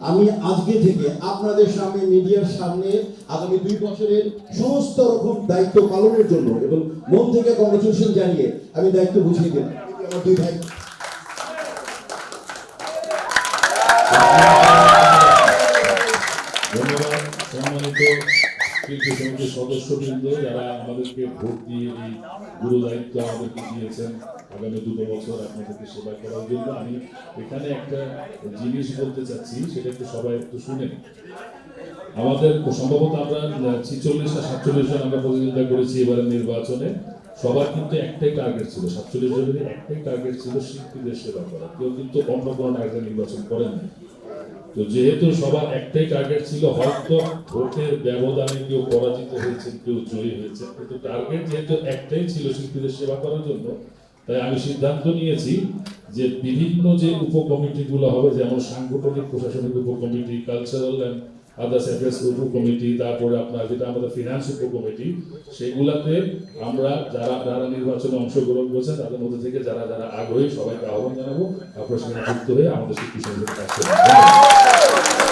আমি আজকে থেকে আপনাদের সামনে মিডিয়ার সামনে আগামী 2 বছরের সমস্ত রকম দায়িত্ব পালনের জন্য এবং মন থেকে কংগ্রেচুলেশন জানিয়ে আমি দায়িত্ব বুঝিয়ে দিলাম। আমার 2 ভাই ধন্যবাদ সম্মানিত শিল্পী সমিতির সদস্যবৃন্দ যারা আমাদেরকে ভোট দিয়ে এই গুরু দায়িত্ব আমাদেরকে দিয়েছেন আগামী 2 বছর আপনাদেরকে সেবা করার জন্য। আমি এখানে একটা জিনিস বলতে চাচ্ছি, সেটা একটু সবাই একটু শুনেন। আমাদের সম্ভবত আমরা 46 না 47 জন আমরা প্রতিযোগিতা করেছি এবারের নির্বাচনে। সবার কিন্তু একটাই টার্গেট ছিল, 47 জনের একটাই টার্গেট ছিল শিল্পীদের সেবা করা। কেউ কিন্তু অন্য কোনো টার্গেট নির্বাচন করেননি। তো যেহেতু সবার একটাই টার্গেট ছিল, হয়তো ভোটের ব্যবধানে কেউ পরাজিত হয়েছে, কেউ জয়ী হয়েছে, কিন্তু টার্গেট যেহেতু একটাই ছিল শিল্পীদের সেবা করার জন্য, তাই আমি সিদ্ধান্ত নিয়েছি যে বিভিন্ন যে উপকমিটিগুলো হবে, যেমন সাংগঠনিক প্রশাসনিক উপকমিটি, কালচারাল অ্যান্ড আদার্স অ্যাফেয়ার্স উপকমিটি, তারপরে আপনার যেটা আমাদের ফিনান্স উপকমিটি, সেগুলাতে আমরা যারা যারা নির্বাচনে অংশগ্রহণ করছেন তাদের মধ্যে থেকে যারা যারা আগ্রহী সবাইকে আহ্বান জানাবো, আপনারা সেখানে যুক্ত হয়ে আমাদের শিল্পী সমিতির কাজ করবেন।